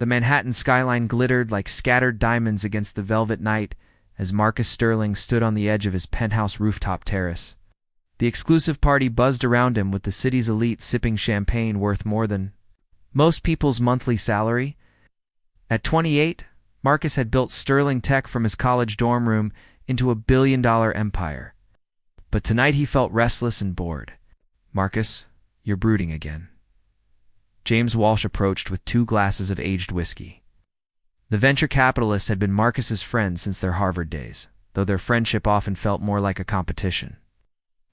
The Manhattan skyline glittered like scattered diamonds against the velvet night as Marcus Sterling stood on the edge of his penthouse rooftop terrace. The exclusive party buzzed around him with the city's elite sipping champagne worth more than most people's monthly salary. At 28, Marcus had built Sterling Tech from his college dorm room into a billion-dollar empire. But tonight he felt restless and bored. "Marcus, you're brooding again." James Walsh approached with 2 glasses of aged whiskey. The venture capitalist had been Marcus's friend since their Harvard days, though their friendship often felt more like a competition.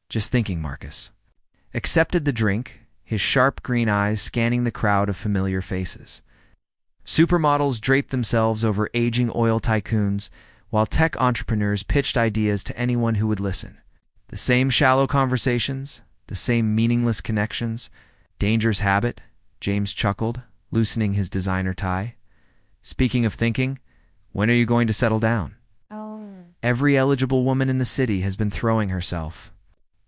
"Just thinking," Marcus accepted the drink, his sharp green eyes scanning the crowd of familiar faces. Supermodels draped themselves over aging oil tycoons, while tech entrepreneurs pitched ideas to anyone who would listen. The same shallow conversations, the same meaningless connections. Dangerous habit, James chuckled, loosening his designer tie. "Speaking of thinking, when are you going to settle down?" "Every eligible woman in the city has been throwing herself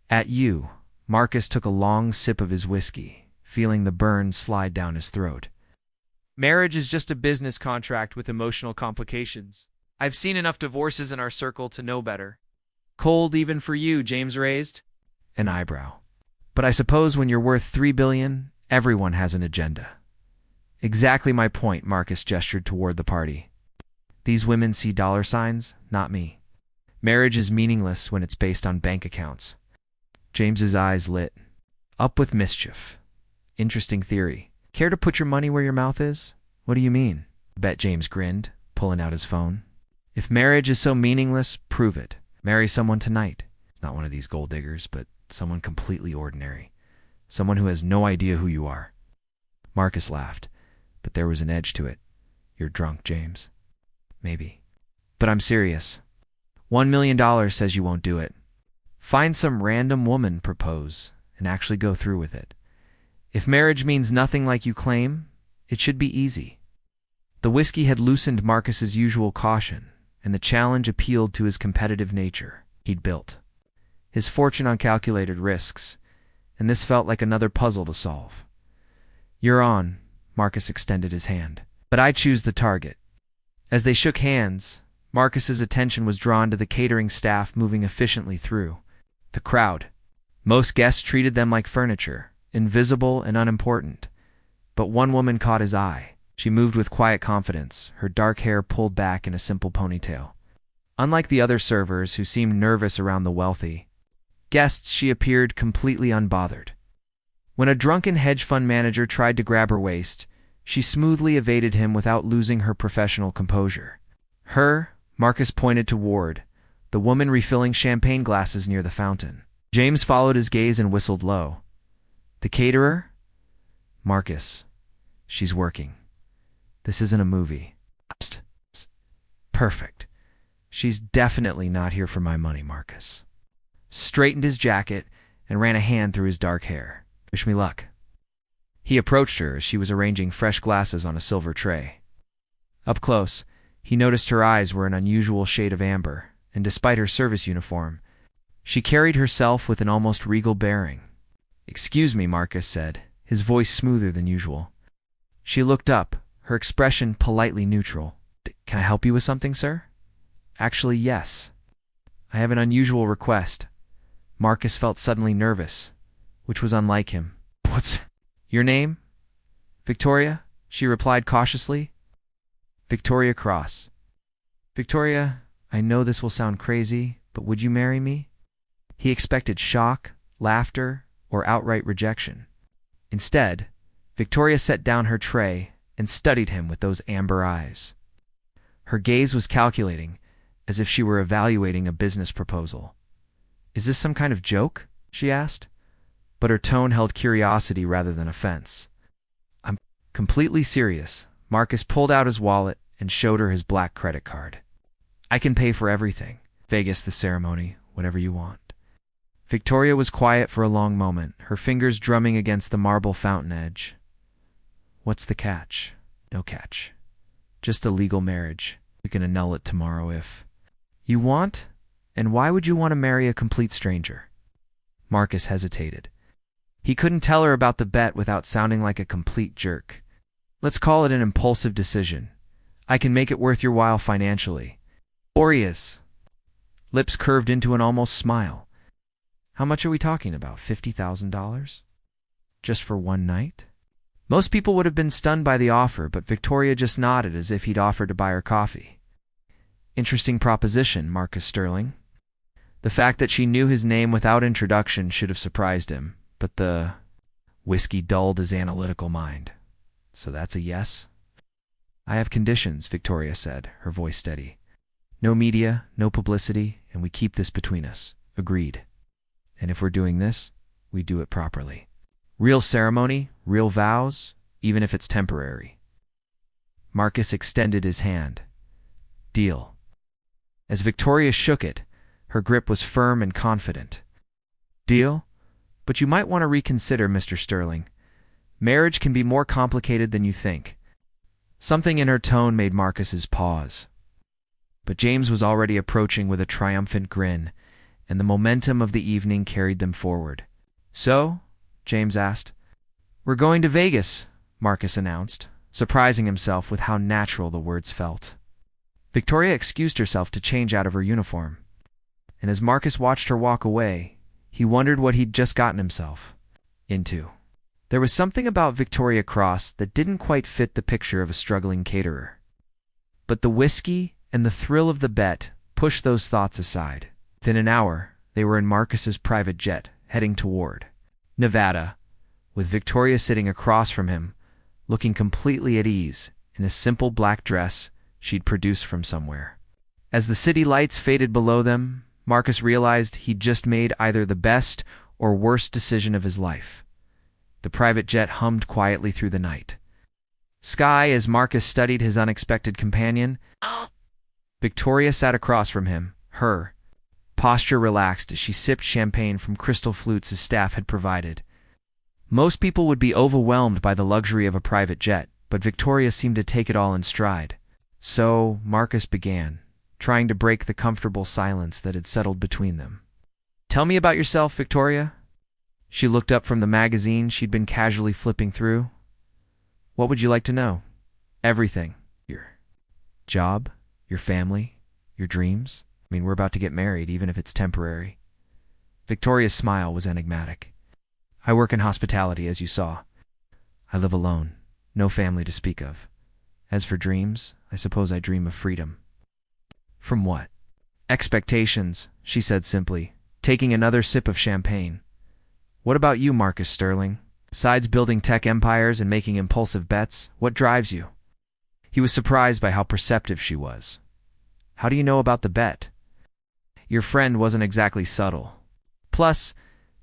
at you." Marcus took a long sip of his whiskey, feeling the burn slide down his throat. "Marriage is just a business contract with emotional complications. I've seen enough divorces in our circle to know better." "Cold even for you," James raised an eyebrow. "But I suppose when you're worth $3 billion, everyone has an agenda." "Exactly my point," Marcus gestured toward the party. "These women see dollar signs, not me. Marriage is meaningless when it's based on bank accounts." James's eyes lit up with mischief. "Interesting theory. Care to put your money where your mouth is?" "What do you mean?" Bet James grinned, pulling out his phone. "If marriage is so meaningless, prove it. Marry someone tonight. Not one of these gold diggers, but someone completely ordinary. Someone who has no idea who you are." Marcus laughed, but there was an edge to it. "You're drunk, James." "Maybe. But I'm serious. $1 million says you won't do it. Find some random woman, propose, and actually go through with it. If marriage means nothing like you claim, it should be easy." The whiskey had loosened Marcus's usual caution, and the challenge appealed to his competitive nature. He'd built his fortune on calculated risks, and this felt like another puzzle to solve. "You're on," Marcus extended his hand. "But I choose the target." As they shook hands, Marcus's attention was drawn to the catering staff moving efficiently through the crowd. Most guests treated them like furniture, invisible and unimportant. But one woman caught his eye. She moved with quiet confidence, her dark hair pulled back in a simple ponytail. Unlike the other servers who seemed nervous around the wealthy guests, she appeared completely unbothered. When a drunken hedge fund manager tried to grab her waist, she smoothly evaded him without losing her professional composure. Marcus pointed to Ward, the woman refilling champagne glasses near the fountain. James followed his gaze and whistled low. "The caterer?" "Marcus. She's working. This isn't a movie." "Perfect. She's definitely not here for my money," Marcus straightened his jacket and ran a hand through his dark hair. "Wish me luck." He approached her as she was arranging fresh glasses on a silver tray. Up close, he noticed her eyes were an unusual shade of amber, and despite her service uniform, she carried herself with an almost regal bearing. "Excuse me," Marcus said, his voice smoother than usual. She looked up, her expression politely neutral. "Can I help you with something, sir?" "Actually, yes. I have an unusual request." Marcus felt suddenly nervous, which was unlike him. "What's your name?" "Victoria," she replied cautiously. "Victoria Cross." "Victoria, I know this will sound crazy, but would you marry me?" He expected shock, laughter, or outright rejection. Instead, Victoria set down her tray and studied him with those amber eyes. Her gaze was calculating, as if she were evaluating a business proposal. "Is this some kind of joke?" she asked, but her tone held curiosity rather than offense. "I'm completely serious." Marcus pulled out his wallet and showed her his black credit card. "I can pay for everything. Vegas, the ceremony, whatever you want." Victoria was quiet for a long moment, her fingers drumming against the marble fountain edge. "What's the catch?" "No catch. Just a legal marriage. We can annul it tomorrow if you want. And why would you want to marry a complete stranger?" Marcus hesitated. He couldn't tell her about the bet without sounding like a complete jerk. Let's call it an impulsive decision. I can make it worth your while financially. Victoria's lips curved into an almost smile. How much are we talking about? $50,000? Just for one night? Most people would have been stunned by the offer, but Victoria just nodded as if he'd offered to buy her coffee. Interesting proposition, Marcus Sterling. The fact that she knew his name without introduction should have surprised him, but the whiskey dulled his analytical mind. So that's a yes? I have conditions, Victoria said, her voice steady. No media, no publicity, and we keep this between us. Agreed. And if we're doing this, we do it properly. Real ceremony, real vows, even if it's temporary. Marcus extended his hand. Deal. As Victoria shook it, her grip was firm and confident. Deal? But you might want to reconsider, Mr. Sterling. Marriage can be more complicated than you think. Something in her tone made Marcus's pause. But James was already approaching with a triumphant grin, and the momentum of the evening carried them forward. So? James asked. We're going to Vegas, Marcus announced, surprising himself with how natural the words felt. Victoria excused herself to change out of her uniform, and as Marcus watched her walk away, he wondered what he'd just gotten himself into. There was something about Victoria Cross that didn't quite fit the picture of a struggling caterer. But the whiskey and the thrill of the bet pushed those thoughts aside. Within an hour, they were in Marcus's private jet, heading toward Nevada, with Victoria sitting across from him, looking completely at ease in a simple black dress she'd produced from somewhere. As the city lights faded below them, Marcus realized he'd just made either the best or worst decision of his life. The private jet hummed quietly through the night sky as Marcus studied his unexpected companion. Victoria sat across from him, her posture relaxed as she sipped champagne from crystal flutes his staff had provided. Most people would be overwhelmed by the luxury of a private jet, but Victoria seemed to take it all in stride. So Marcus began, trying to break the comfortable silence that had settled between them. Tell me about yourself, Victoria. She looked up from the magazine she'd been casually flipping through. What would you like to know? Everything. Your job, your family, your dreams. I mean, we're about to get married, even if it's temporary. Victoria's smile was enigmatic. I work in hospitality, as you saw. I live alone, no family to speak of. As for dreams, I suppose I dream of freedom. From what? Expectations, she said simply, taking another sip of champagne. What about you, Marcus Sterling? Besides building tech empires and making impulsive bets, what drives you? He was surprised by how perceptive she was. How do you know about the bet? Your friend wasn't exactly subtle. Plus,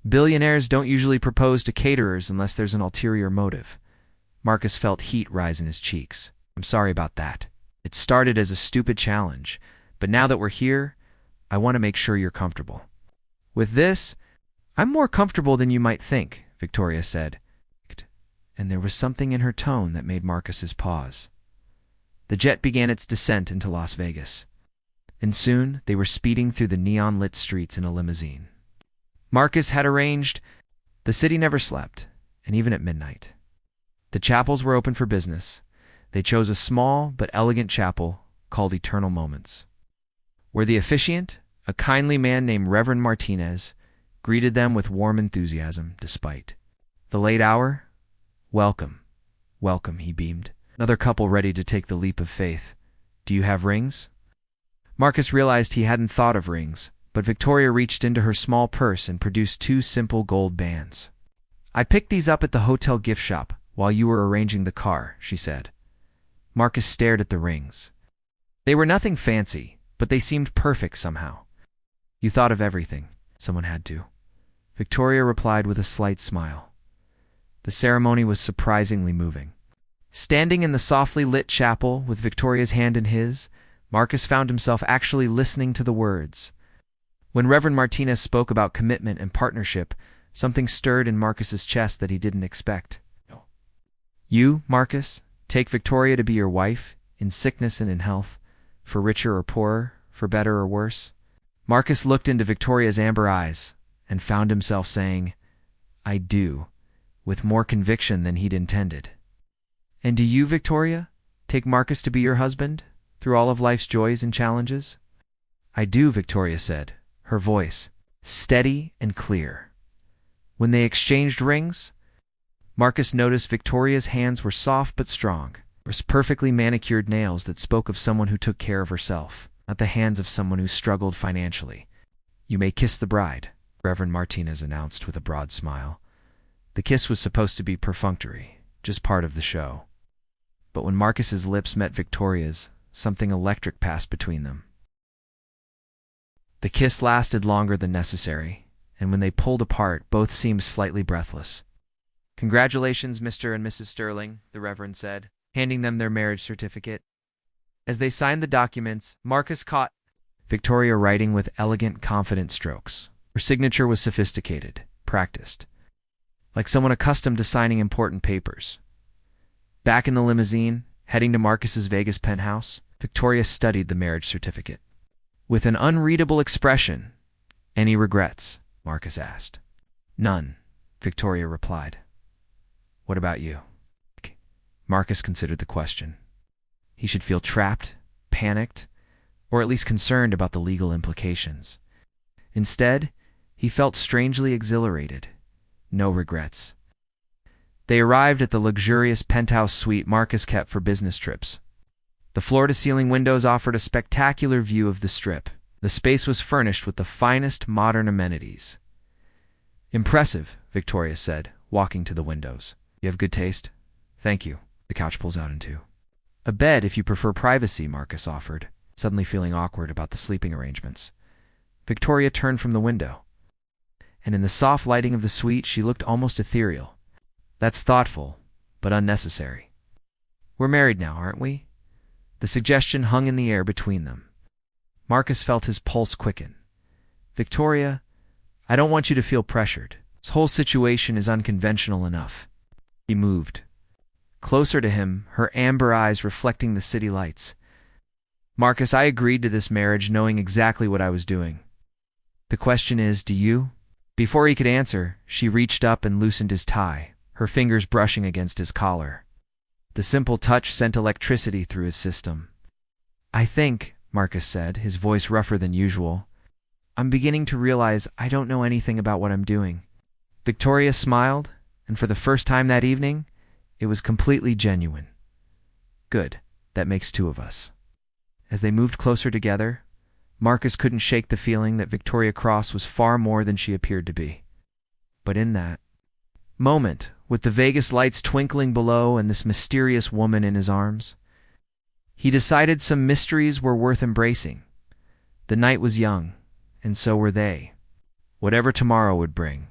billionaires don't usually propose to caterers unless there's an ulterior motive. Marcus felt heat rise in his cheeks. I'm sorry about that. It started as a stupid challenge, but now that we're here, I want to make sure you're comfortable. With this, I'm more comfortable than you might think, Victoria said, and there was something in her tone that made Marcus's pause. The jet began its descent into Las Vegas, and soon they were speeding through the neon-lit streets in a limousine. Marcus had arranged. The city never slept, and even at midnight. The chapels were open for business. They chose a small but elegant chapel called Eternal Moments, where the officiant, a kindly man named Reverend Martinez, greeted them with warm enthusiasm despite the late hour. Welcome, welcome, he beamed. Another couple ready to take the leap of faith. Do you have rings? Marcus realized he hadn't thought of rings, but Victoria reached into her small purse and produced 2 simple gold bands. I picked these up at the hotel gift shop while you were arranging the car, she said. Marcus stared at the rings. They were nothing fancy, but they seemed perfect somehow. You thought of everything. Someone had to. Victoria replied with a slight smile. The ceremony was surprisingly moving. Standing in the softly lit chapel with Victoria's hand in his, Marcus found himself actually listening to the words. When Reverend Martinez spoke about commitment and partnership, something stirred in Marcus's chest that he didn't expect. You, Marcus, take Victoria to be your wife, in sickness and in health, for richer or poorer, for better or worse. Marcus looked into Victoria's amber eyes and found himself saying, I do, with more conviction than he'd intended. And do you, Victoria, take Marcus to be your husband through all of life's joys and challenges? I do, Victoria said, her voice steady and clear. When they exchanged rings, Marcus noticed Victoria's hands were soft but strong, with perfectly manicured nails that spoke of someone who took care of herself, not the hands of someone who struggled financially. You may kiss the bride, Reverend Martinez announced with a broad smile. The kiss was supposed to be perfunctory, just part of the show. But when Marcus's lips met Victoria's, something electric passed between them. The kiss lasted longer than necessary, and when they pulled apart, both seemed slightly breathless. Congratulations, Mr. and Mrs. Sterling, the Reverend said, handing them their marriage certificate. As they signed the documents, Marcus caught Victoria writing with elegant, confident strokes. Her signature was sophisticated, practiced, like someone accustomed to signing important papers. Back in the limousine, heading to Marcus's Vegas penthouse, Victoria studied the marriage certificate. With an unreadable expression. Any regrets? Marcus asked. None, Victoria replied. What about you? Marcus considered the question. He should feel trapped, panicked, or at least concerned about the legal implications. Instead, he felt strangely exhilarated. No regrets. They arrived at the luxurious penthouse suite Marcus kept for business trips. The floor-to-ceiling windows offered a spectacular view of the Strip. The space was furnished with the finest modern amenities. Impressive, Victoria said, walking to the windows. You have good taste? Thank you. The couch pulls out into a bed if you prefer privacy, Marcus offered, suddenly feeling awkward about the sleeping arrangements. Victoria turned from the window, and in the soft lighting of the suite, she looked almost ethereal. That's thoughtful, but unnecessary. We're married now, aren't we? The suggestion hung in the air between them. Marcus felt his pulse quicken. Victoria, I don't want you to feel pressured. This whole situation is unconventional enough. He moved closer to him, her amber eyes reflecting the city lights. Marcus, I agreed to this marriage knowing exactly what I was doing. The question is, do you? Before he could answer, she reached up and loosened his tie, her fingers brushing against his collar. The simple touch sent electricity through his system. I think, Marcus said, his voice rougher than usual, I'm beginning to realize I don't know anything about what I'm doing. Victoria smiled, and for the first time that evening, it was completely genuine. Good, that makes two of us. As they moved closer together, Marcus couldn't shake the feeling that Victoria Cross was far more than she appeared to be. But in that moment, with the Vegas lights twinkling below and this mysterious woman in his arms, he decided some mysteries were worth embracing. The night was young, and so were they. Whatever tomorrow would bring.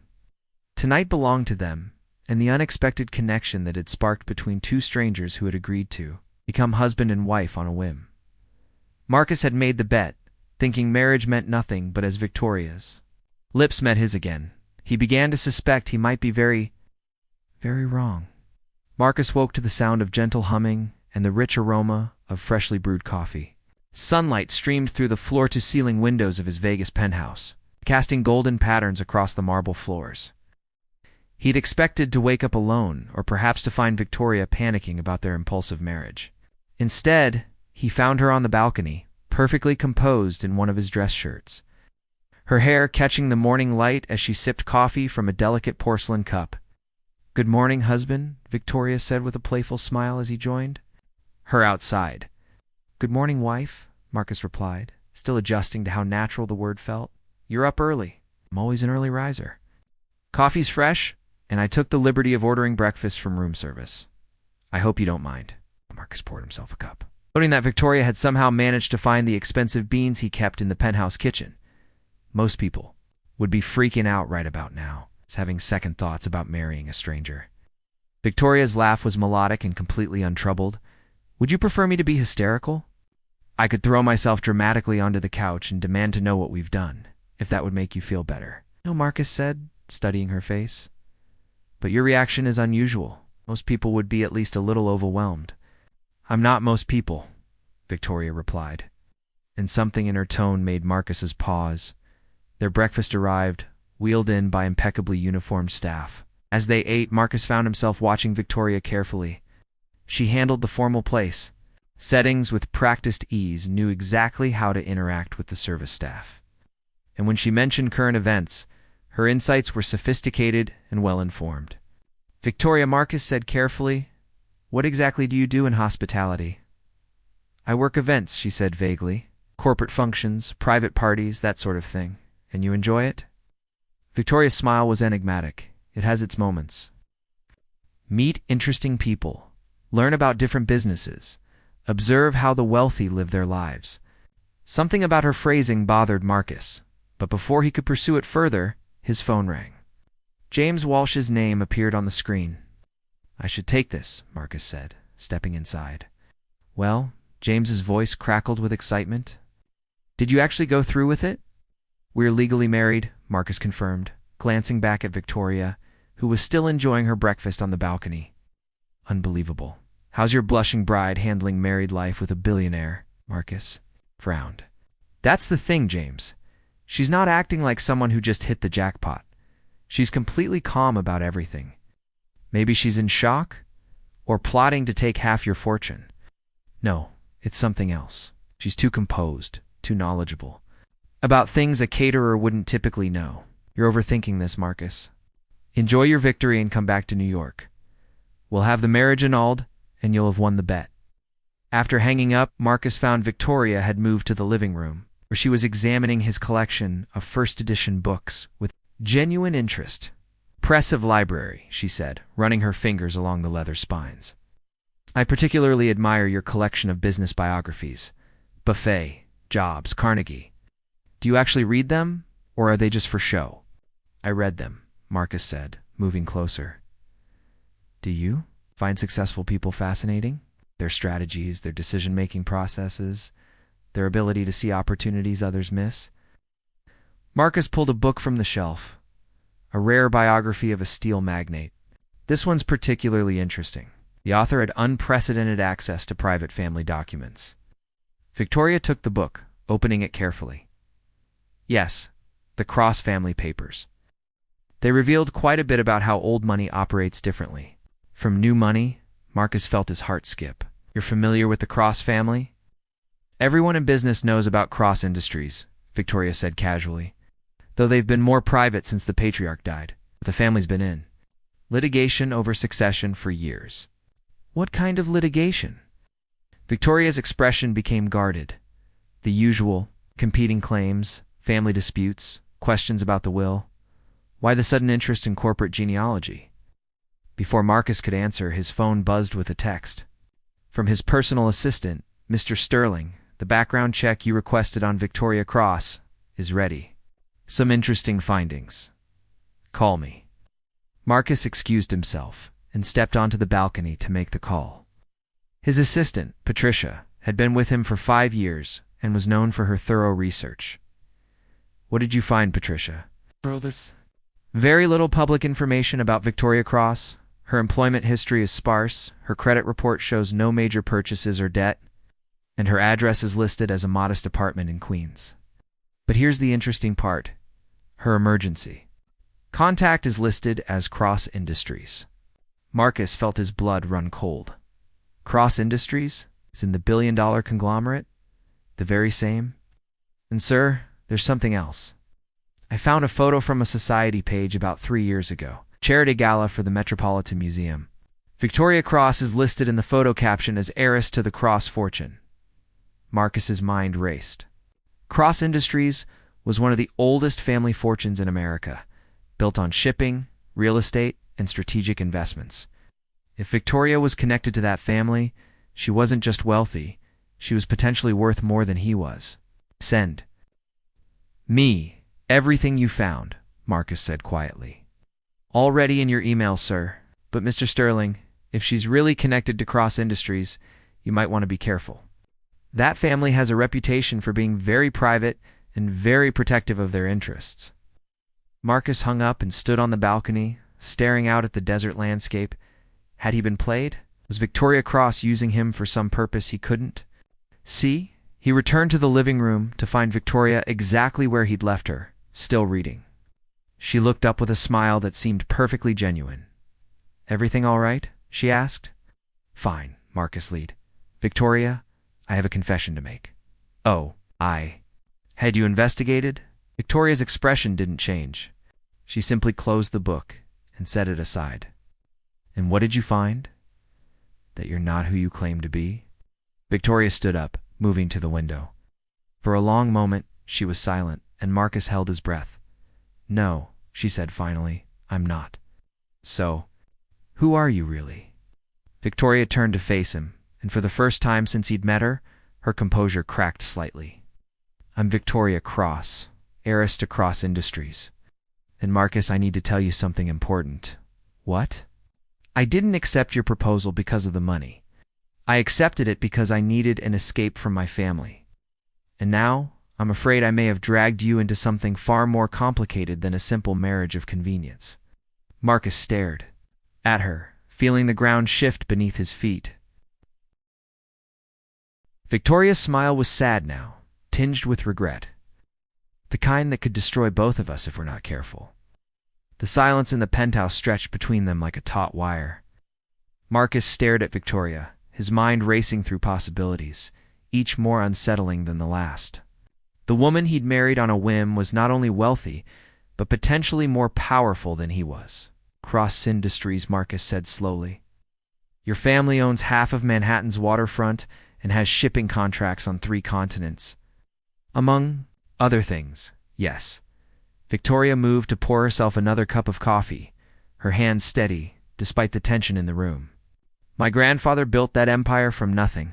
Tonight belonged to them, and the unexpected connection that had sparked between two strangers who had agreed to become husband and wife on a whim. Marcus had made the bet, thinking marriage meant nothing but as Victoria's. Lips met his again. He began to suspect he might be very wrong. Marcus woke to the sound of gentle humming and the rich aroma of freshly brewed coffee. Sunlight streamed through the floor-to-ceiling windows of his Vegas penthouse, casting golden patterns across the marble floors. He'd expected to wake up alone, or perhaps to find Victoria panicking about their impulsive marriage. Instead, he found her on the balcony, perfectly composed in one of his dress shirts, her hair catching the morning light as she sipped coffee from a delicate porcelain cup. Good morning, husband, Victoria said with a playful smile as he joined her outside. Good morning, wife, Marcus replied, still adjusting to how natural the word felt. You're up early. I'm always an early riser. Coffee's fresh, and I took the liberty of ordering breakfast from room service. I hope you don't mind. Marcus poured himself a cup, noting that Victoria had somehow managed to find the expensive beans he kept in the penthouse kitchen. Most people would be freaking out right about now, having second thoughts about marrying a stranger. Victoria's laugh was melodic and completely untroubled. Would you prefer me to be hysterical? I could throw myself dramatically onto the couch and demand to know what we've done, if that would make you feel better. No, Marcus said, studying her face. But your reaction is unusual. Most people would be at least a little overwhelmed. I'm not most people, Victoria replied, and something in her tone made Marcus's pause. Their breakfast arrived, wheeled in by impeccably uniformed staff. As they ate, Marcus found himself watching Victoria carefully. She handled the formal place. Settings with practiced ease, knew exactly how to interact with the service staff. And when she mentioned current events, her insights were sophisticated and well-informed. Victoria, Marcus said carefully, "What exactly do you do in hospitality?" "I work events," she said vaguely. "Corporate functions, private parties, that sort of thing. And you enjoy it?" Victoria's smile was enigmatic. It has its moments. Meet interesting people. Learn about different businesses. Observe how the wealthy live their lives. Something about her phrasing bothered Marcus, but before he could pursue it further, his phone rang. James Walsh's name appeared on the screen. "I should take this," Marcus said, stepping inside. "Well," James's voice crackled with excitement. "Did you actually go through with it?" "We're legally married," Marcus confirmed, glancing back at Victoria, who was still enjoying her breakfast on the balcony. "Unbelievable. How's your blushing bride handling married life with a billionaire?" Marcus frowned. "That's the thing, James. She's not acting like someone who just hit the jackpot. She's completely calm about everything. Maybe she's in shock? Or plotting to take half your fortune? No, it's something else. She's too composed, too knowledgeable. About things a caterer wouldn't typically know. You're overthinking this, Marcus. Enjoy your victory and come back to New York. We'll have the marriage annulled, and you'll have won the bet." After hanging up, Marcus found Victoria had moved to the living room, where she was examining his collection of first-edition books with genuine interest. "Impressive library," she said, running her fingers along the leather spines. "I particularly admire your collection of business biographies. Buffet, Jobs, Carnegie. Do you actually read them, or are they just for show?" "I read them," Marcus said, moving closer. "Do you find successful people fascinating? Their strategies, their decision-making processes, their ability to see opportunities others miss?" Marcus pulled a book from the shelf, a rare biography of a steel magnate. "This one's particularly interesting. The author had unprecedented access to private family documents." Victoria took the book, opening it carefully. Yes, the Cross family papers. They revealed quite a bit about how old money operates differently. From new money, Marcus felt his heart skip. "You're familiar with the Cross family?" "Everyone in business knows about Cross Industries," Victoria said casually, "though they've been more private since the patriarch died. The family's been in litigation over succession for years." "What kind of litigation?" Victoria's expression became guarded. The usual, competing claims, family disputes, questions about the will. Why the sudden interest in corporate genealogy? Before Marcus could answer, his phone buzzed with a text. From his personal assistant, Mr. Sterling, "The background check you requested on Victoria Cross is ready. Some interesting findings. Call me." Marcus excused himself and stepped onto the balcony to make the call. His assistant, Patricia, had been with him for 5 years and was known for her thorough research. "What did you find, Patricia?" "Very little public information about Victoria Cross. Her employment history is sparse, her credit report shows no major purchases or debt, and her address is listed as a modest apartment in Queens. But here's the interesting part. Her emergency contact is listed as Cross Industries." Marcus felt his blood run cold. Cross Industries is in the billion-dollar conglomerate? The very same? "And sir, there's something else. I found a photo from a society page about 3 years ago. Charity gala for the Metropolitan Museum. Victoria Cross is listed in the photo caption as heiress to the Cross fortune." Marcus's mind raced. Cross Industries was one of the oldest family fortunes in America, built on shipping, real estate, and strategic investments. If Victoria was connected to that family, she wasn't just wealthy, she was potentially worth more than he was. "Send me everything you found," Marcus said quietly. "All ready in your email, sir. But Mr. Sterling, if she's really connected to Cross Industries, you might want to be careful. That family has a reputation for being very private and very protective of their interests." Marcus hung up and stood on the balcony, staring out at the desert landscape. Had he been played? Was Victoria Cross using him for some purpose he couldn't see? He returned to the living room to find Victoria exactly where he'd left her, still reading. She looked up with a smile that seemed perfectly genuine. "Everything all right?" she asked. "Fine," Marcus lead. Victoria, I have a confession to make. Oh, had you investigated? Victoria's expression didn't change. She simply closed the book and set it aside. And what did you find? That you're not who you claim to be? Victoria stood up, moving to the window. For a long moment, she was silent, and Marcus held his breath. No, she said finally, I'm not. So, who are you really? Victoria turned to face him, and for the first time since he'd met her, her composure cracked slightly. I'm Victoria Cross, heiress to Cross Industries. And Marcus, I need to tell you something important. What? I didn't accept your proposal because of the money. I accepted it because I needed an escape from my family. And now, I'm afraid I may have dragged you into something far more complicated than a simple marriage of convenience. Marcus stared at her, feeling the ground shift beneath his feet. Victoria's smile was sad now, tinged with regret. The kind that could destroy both of us if we're not careful. The silence in the penthouse stretched between them like a taut wire. Marcus stared at Victoria, his mind racing through possibilities, each more unsettling than the last. The woman he'd married on a whim was not only wealthy, but potentially more powerful than he was. Cross Industries, Marcus said slowly. Your family owns half of Manhattan's waterfront and has shipping contracts on 3 continents. Among other things, yes. Victoria moved to pour herself another cup of coffee, her hands steady, despite the tension in the room. My grandfather built that empire from nothing.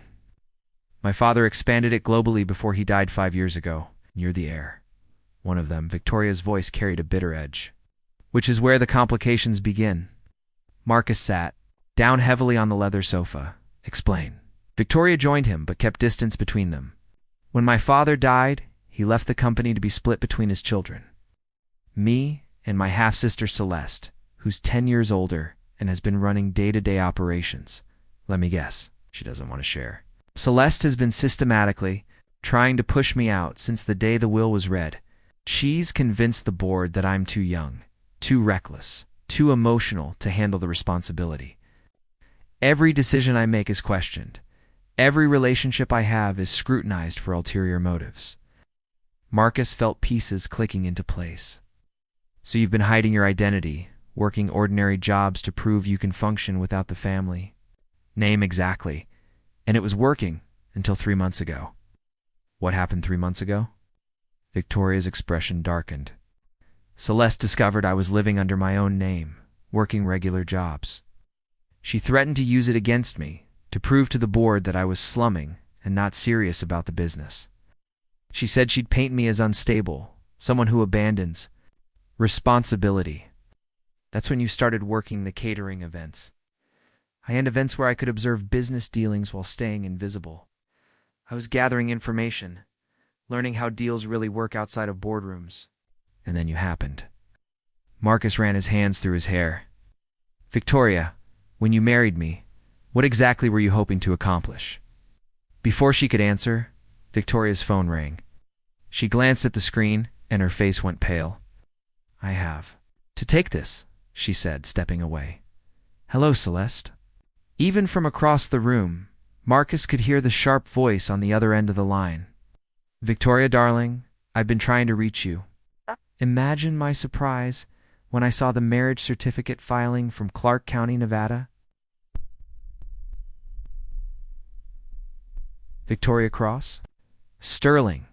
My father expanded it globally before he died 5 years ago. You're the heir. One of them, Victoria's voice carried a bitter edge. Which is where the complications begin. Marcus sat, down heavily on the leather sofa. Explain. Victoria joined him, but kept distance between them. When my father died, he left the company to be split between his children. Me and my half-sister Celeste, who's 10 years older and has been running day-to-day operations. Let me guess, she doesn't want to share. Celeste has been systematically trying to push me out since the day the will was read. She's convinced the board that I'm too young, too reckless, too emotional to handle the responsibility. Every decision I make is questioned. Every relationship I have is scrutinized for ulterior motives. Marcus felt pieces clicking into place. So you've been hiding your identity, working ordinary jobs to prove you can function without the family. Name exactly. And it was working until 3 months ago. What happened 3 months ago? Victoria's expression darkened. Celeste discovered I was living under my own name, working regular jobs. She threatened to use it against me, to prove to the board that I was slumming and not serious about the business. She said she'd paint me as unstable, someone who abandons responsibility. That's when you started working the catering events. High-end events where I could observe business dealings while staying invisible. I was gathering information, learning how deals really work outside of boardrooms. And then you happened. Marcus ran his hands through his hair. Victoria, when you married me, what exactly were you hoping to accomplish? Before she could answer, Victoria's phone rang. She glanced at the screen, and her face went pale. I have to take this, she said, stepping away. Hello, Celeste. Even from across the room, Marcus could hear the sharp voice on the other end of the line. Victoria, darling, I've been trying to reach you. Imagine my surprise when I saw the marriage certificate filing from Clark County, Nevada. Victoria Cross? Sterling.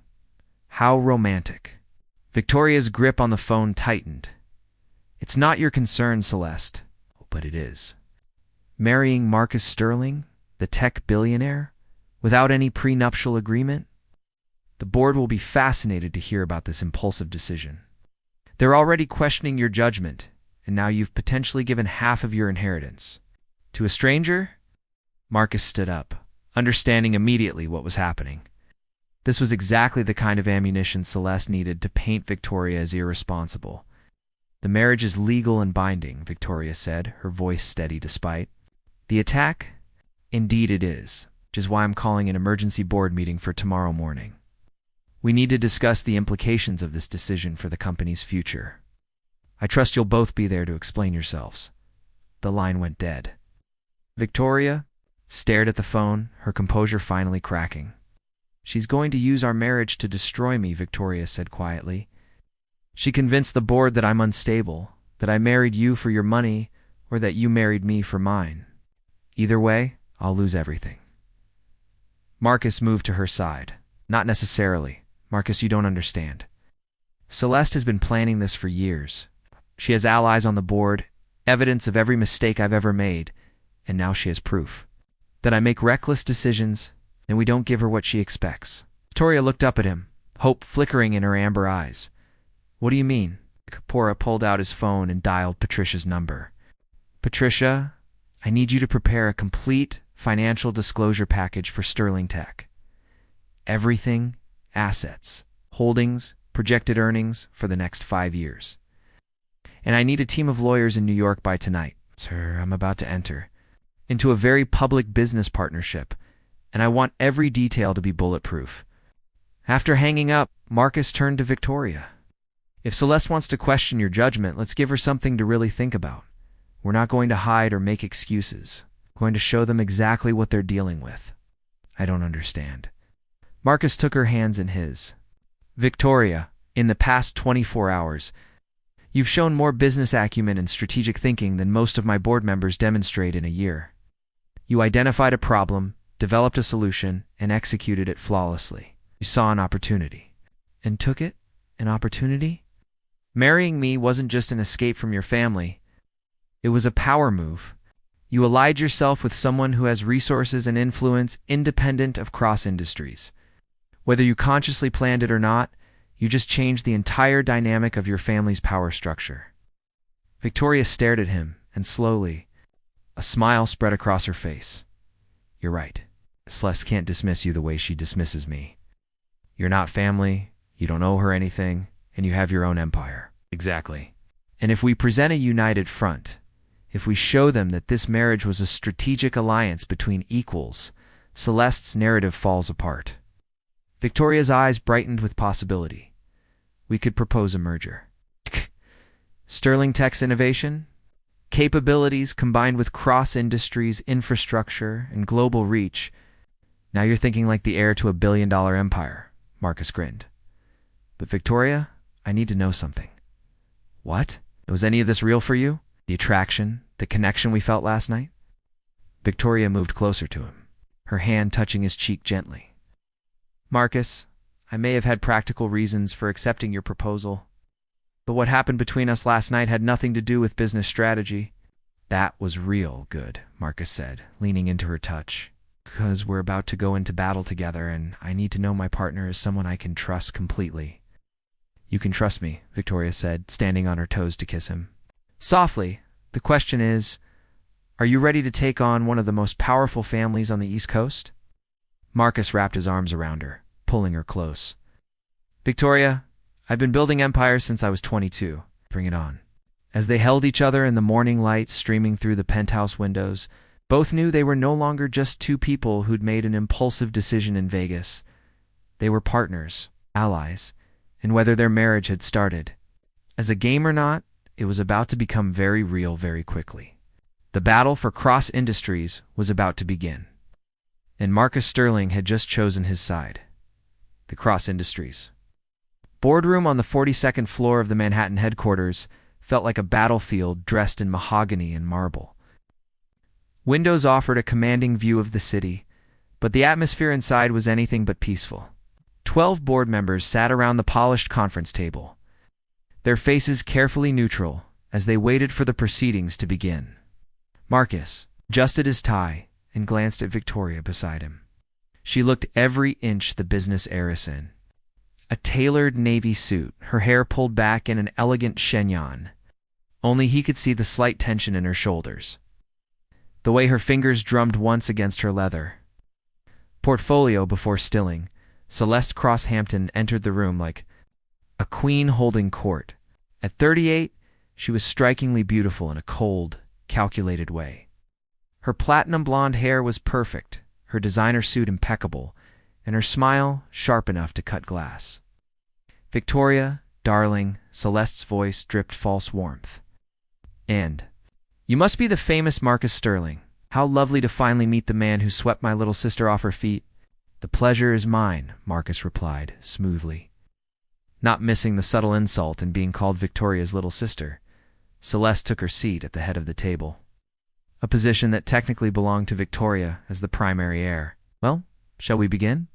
How romantic. Victoria's grip on the phone tightened. It's not your concern, Celeste, but it is. Marrying Marcus Sterling, the tech billionaire, without any prenuptial agreement? The board will be fascinated to hear about this impulsive decision. They're already questioning your judgment, and now you've potentially given half of your inheritance. To a stranger? Marcus stood up, understanding immediately what was happening. This was exactly the kind of ammunition Celeste needed to paint Victoria as irresponsible. The marriage is legal and binding, Victoria said, her voice steady despite. The attack? Indeed it is, which is why I'm calling an emergency board meeting for tomorrow morning. We need to discuss the implications of this decision for the company's future. I trust you'll both be there to explain yourselves. The line went dead. Victoria, stared at the phone, her composure finally cracking. "She's going to use our marriage to destroy me," Victoria said quietly. "She convinced the board that I'm unstable, that I married you for your money, or that you married me for mine. Either way, I'll lose everything." Marcus moved to her side. "Not necessarily. Marcus, you don't understand. Celeste has been planning this for years. She has allies on the board, evidence of every mistake I've ever made, and now she has proof that I make reckless decisions and we don't give her what she expects." Victoria looked up at him, hope flickering in her amber eyes. "What do you mean?" Kapora pulled out his phone and dialed Patricia's number. "Patricia, I need you to prepare a complete financial disclosure package for Sterling Tech. Everything, assets, holdings, projected earnings for the next 5 years. And I need a team of lawyers in New York by tonight. Sir, I'm about to enter into a very public business partnership, and I want every detail to be bulletproof." After hanging up, Marcus turned to Victoria. "If Celeste wants to question your judgment, let's give her something to really think about. We're not going to hide or make excuses. We're going to show them exactly what they're dealing with." "I don't understand." Marcus took her hands in his. "Victoria, in the past 24 hours, you've shown more business acumen and strategic thinking than most of my board members demonstrate in a year. You identified a problem, developed a solution, and executed it flawlessly. You saw an opportunity." "And took it? An opportunity?" "Marrying me wasn't just an escape from your family. It was a power move. You allied yourself with someone who has resources and influence independent of cross-industries. Whether you consciously planned it or not, you just changed the entire dynamic of your family's power structure." Victoria stared at him, and slowly, a smile spread across her face. "You're right. Celeste can't dismiss you the way she dismisses me. You're not family, you don't owe her anything, and you have your own empire." "Exactly. And if we present a united front, if we show them that this marriage was a strategic alliance between equals, Celeste's narrative falls apart." Victoria's eyes brightened with possibility. "We could propose a merger. Sterling Tech's innovation, capabilities combined with cross-industries, infrastructure, and global reach. Now you're thinking like the heir to a billion-dollar empire," Marcus grinned. "But Victoria, I need to know something." "What? Was any of this real for you? The attraction, the connection we felt last night?" Victoria moved closer to him, her hand touching his cheek gently. "Marcus, I may have had practical reasons for accepting your proposal, but what happened between us last night had nothing to do with business strategy." "That was real good," Marcus said, leaning into her touch. "Because we're about to go into battle together, and I need to know my partner is someone I can trust completely." "You can trust me," Victoria said, standing on her toes to kiss him. Softly, "The question is, are you ready to take on one of the most powerful families on the East Coast?" Marcus wrapped his arms around her, pulling her close. "Victoria, I've been building empires since I was 22. Bring it on." As they held each other in the morning light streaming through the penthouse windows, both knew they were no longer just two people who'd made an impulsive decision in Vegas. They were partners, allies, and whether their marriage had started as a game or not, it was about to become very real very quickly. The battle for cross-industries was about to begin. And Marcus Sterling had just chosen his side. The cross-industries. Boardroom on the 42nd floor of the Manhattan headquarters felt like a battlefield dressed in mahogany and marble. Windows offered a commanding view of the city, but the atmosphere inside was anything but peaceful. 12 board members sat around the polished conference table, their faces carefully neutral as they waited for the proceedings to begin. Marcus adjusted his tie and glanced at Victoria beside him. She looked every inch the business heiress in. A tailored navy suit, her hair pulled back in an elegant chignon. Only he could see the slight tension in her shoulders, the way her fingers drummed once against her leather. Portfolio before stilling, Celeste Crosshampton entered the room like a queen holding court. At 38, she was strikingly beautiful in a cold, calculated way. Her platinum blonde hair was perfect, her designer suit impeccable, and her smile sharp enough to cut glass. "Victoria, darling," Celeste's voice dripped false warmth. "And you must be the famous Marcus Sterling. How lovely to finally meet the man who swept my little sister off her feet. The pleasure is mine, Marcus replied, smoothly. Not missing the subtle insult in being called Victoria's little sister, Celeste took her seat at the head of the table, a position that technically belonged to Victoria as the primary heir. Well, shall we begin?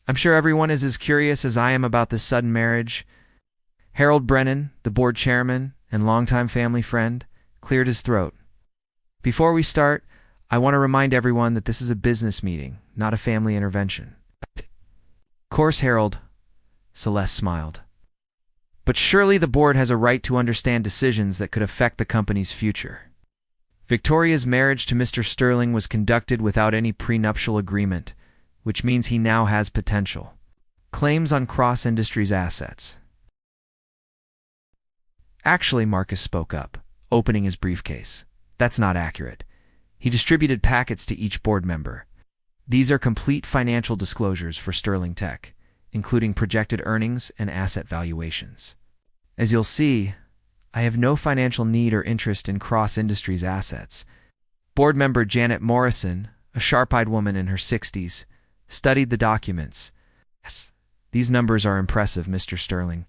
I'm sure everyone is as curious as I am about this sudden marriage. Harold Brennan, the board chairman and longtime family friend, cleared his throat. Before we start, I want to remind everyone that this is a business meeting, not a family intervention. Of course, Harold, Celeste smiled. But surely the board has a right to understand decisions that could affect the company's future. Victoria's marriage to Mr. Sterling was conducted without any prenuptial agreement, which means he now has potential claims on Cross Industries' assets. Actually, Marcus spoke up, opening his briefcase. That's not accurate. He distributed packets to each board member. These are complete financial disclosures for Sterling Tech, including projected earnings and asset valuations. As you'll see, I have no financial need or interest in Cross Industries' assets. Board member Janet Morrison, a sharp-eyed woman in her 60s, studied the documents. Yes, these numbers are impressive, Mr. Sterling.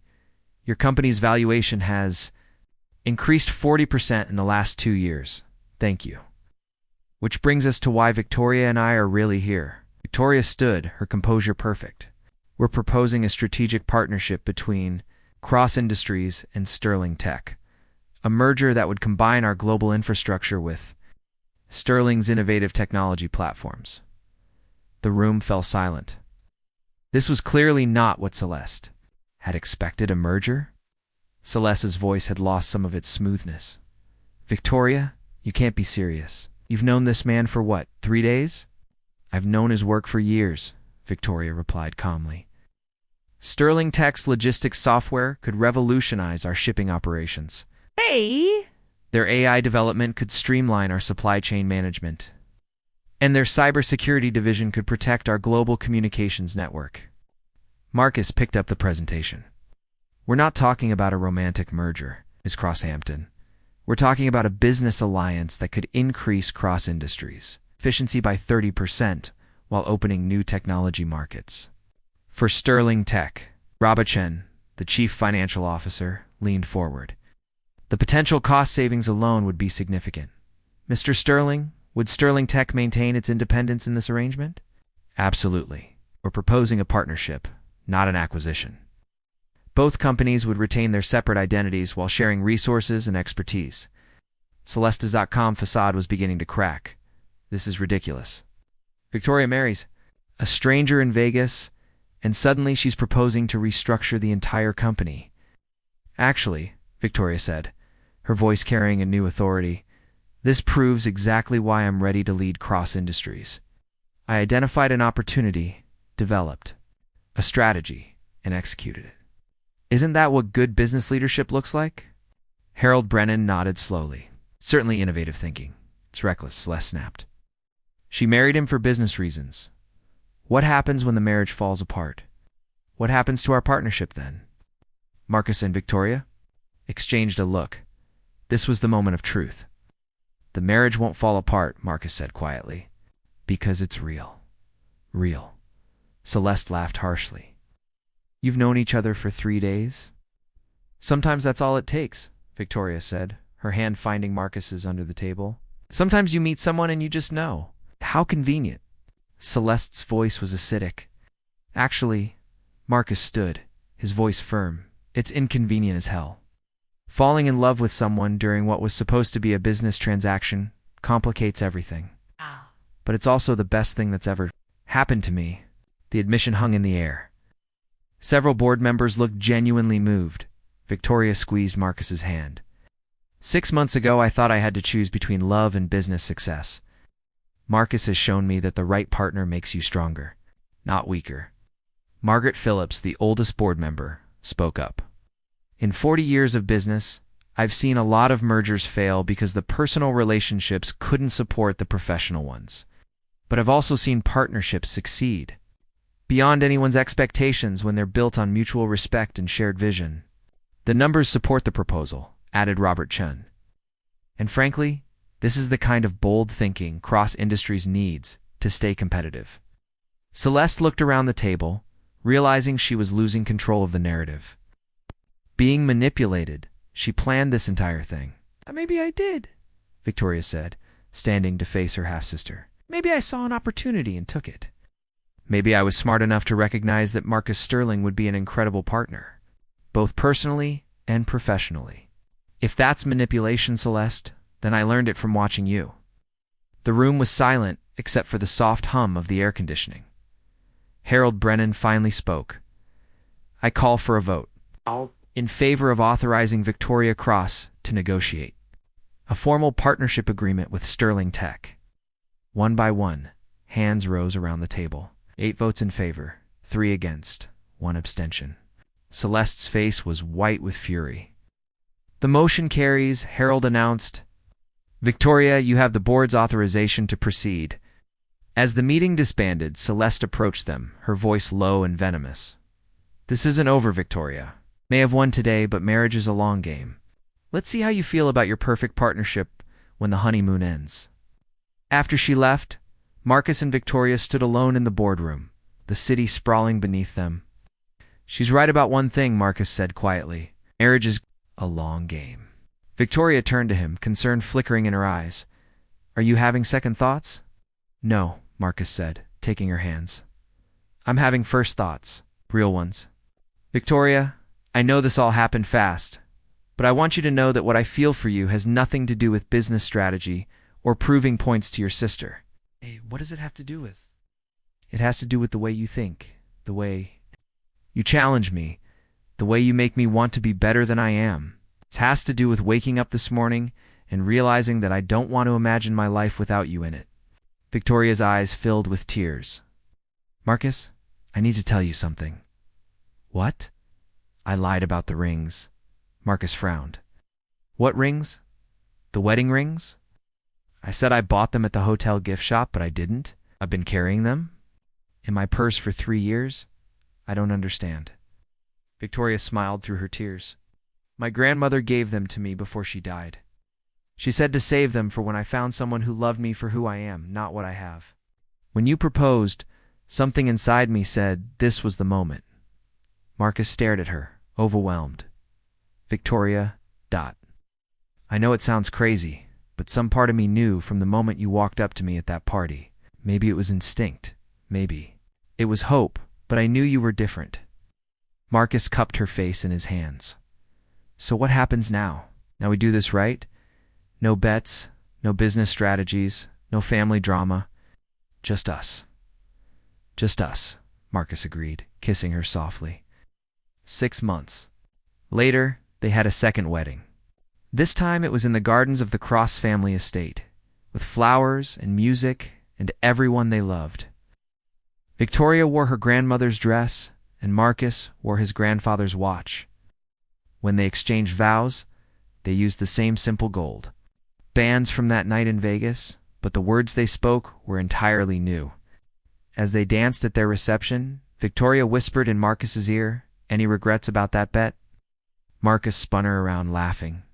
Your company's valuation has increased 40% in the last 2 years. Thank you. Which brings us to why Victoria and I are really here. Victoria stood, her composure perfect. We're proposing a strategic partnership between Cross Industries and Sterling Tech, a merger that would combine our global infrastructure with Sterling's innovative technology platforms. The room fell silent. This was clearly not what Celeste had expected. A merger? Celeste's voice had lost some of its smoothness. Victoria, you can't be serious. You've known this man for what, 3 days? I've known his work for years, Victoria replied calmly. Sterling Tech's logistics software could revolutionize our shipping operations. Hey! Their AI development could streamline our supply chain management. And their cybersecurity division could protect our global communications network. Marcus picked up the presentation. We're not talking about a romantic merger, Ms. Crosshampton. We're talking about a business alliance that could increase Cross Industries' efficiency by 30% while opening new technology markets. For Sterling Tech, Rabachen, the chief financial officer, leaned forward. The potential cost savings alone would be significant. Mr. Sterling, would Sterling Tech maintain its independence in this arrangement? Absolutely. We're proposing a partnership, not an acquisition. Both companies would retain their separate identities while sharing resources and expertise. Celestas.com facade was beginning to crack. This is ridiculous. Victoria marries a stranger in Vegas, and suddenly she's proposing to restructure the entire company. Actually, Victoria said, her voice carrying a new authority, this proves exactly why I'm ready to lead Cross Industries. I identified an opportunity, developed a strategy, and executed it. Isn't that what good business leadership looks like? Harold Brennan nodded slowly. Certainly innovative thinking. It's reckless, Celeste snapped. She married him for business reasons. What happens when the marriage falls apart? What happens to our partnership then? Marcus and Victoria exchanged a look. This was the moment of truth. The marriage won't fall apart, Marcus said quietly, because it's real. Real. Celeste laughed harshly. You've known each other for 3 days? Sometimes that's all it takes, Victoria said, her hand finding Marcus's under the table. Sometimes you meet someone and you just know. How convenient. Celeste's voice was acidic. Actually, Marcus stood, his voice firm. It's inconvenient as hell. Falling in love with someone during what was supposed to be a business transaction complicates everything. But it's also the best thing that's ever happened to me. The admission hung in the air. Several board members looked genuinely moved. Victoria squeezed Marcus's hand. 6 months ago, I thought I had to choose between love and business success. Marcus has shown me that the right partner makes you stronger, not weaker. Margaret Phillips, the oldest board member, spoke up. In 40 years of business, I've seen a lot of mergers fail because the personal relationships couldn't support the professional ones. But I've also seen partnerships succeed beyond anyone's expectations when they're built on mutual respect and shared vision. The numbers support the proposal, added Robert Chun. And frankly, This is the kind of bold thinking cross-industries needs to stay competitive. Celeste looked around the table, realizing she was losing control of the narrative. Being manipulated, she planned this entire thing. Maybe I did, Victoria said, standing to face her half-sister. Maybe I saw an opportunity and took it. Maybe I was smart enough to recognize that Marcus Sterling would be an incredible partner, both personally and professionally. If that's manipulation, Celeste, then I learned it from watching you. The room was silent except for the soft hum of the air conditioning. Harold Brennan finally spoke. I call for a vote. In favor of authorizing Victoria Cross to negotiate a formal partnership agreement with Sterling Tech. One by one, hands rose around the table. 8 votes in favor, 3 against, 1 abstention. Celeste's face was white with fury. The motion carries, Harold announced. Victoria, you have the board's authorization to proceed. As the meeting disbanded, Celeste approached them, her voice low and venomous. This isn't over, Victoria. May have won today, but marriage is a long game. Let's see how you feel about your perfect partnership when the honeymoon ends. After she left, Marcus and Victoria stood alone in the boardroom, the city sprawling beneath them. She's right about one thing, Marcus said quietly. Marriage is a long game. Victoria turned to him, concern flickering in her eyes. Are you having second thoughts? No, Marcus said, taking her hands. I'm having first thoughts, real ones. Victoria, I know this all happened fast, but I want you to know that what I feel for you has nothing to do with business strategy or proving points to your sister. Hey, what does it have to do with? It has to do with the way you think, the way you challenge me, the way you make me want to be better than I am. It has to do with waking up this morning and realizing that I don't want to imagine my life without you in it. Victoria's eyes filled with tears. Marcus, I need to tell you something. What? I lied about the rings. Marcus frowned. What rings? The wedding rings? I said I bought them at the hotel gift shop, but I didn't. I've been carrying them in my purse for 3 years. I don't understand. Victoria smiled through her tears. My grandmother gave them to me before she died. She said to save them for when I found someone who loved me for who I am, not what I have. When you proposed, something inside me said this was the moment. Marcus stared at her, overwhelmed. Victoria, ... I know it sounds crazy, but some part of me knew from the moment you walked up to me at that party. Maybe it was instinct. Maybe. It was hope, but I knew you were different. Marcus cupped her face in his hands. So what happens now? Now we do this right? No bets, no business strategies, no family drama. Just us. Just us, Marcus agreed, kissing her softly. 6 months. Later, they had a second wedding. This time it was in the gardens of the Cross family estate, with flowers and music and everyone they loved. Victoria wore her grandmother's dress, and Marcus wore his grandfather's watch. When they exchanged vows, they used the same simple gold. Bands from that night in Vegas, but the words they spoke were entirely new. As they danced at their reception, Victoria whispered in Marcus's ear, "Any regrets about that bet?" Marcus spun her around, laughing.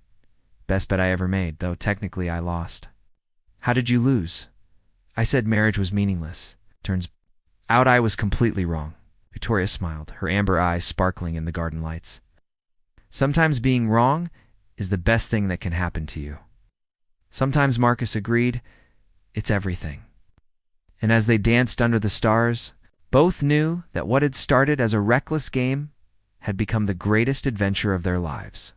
"Best bet I ever made, though technically I lost." "How did you lose?" "I said marriage was meaningless. Turns out I was completely wrong." Victoria smiled, her amber eyes sparkling in the garden lights. "Sometimes being wrong is the best thing that can happen to you." Sometimes, Marcus agreed, it's everything. And as they danced under the stars, both knew that what had started as a reckless game had become the greatest adventure of their lives.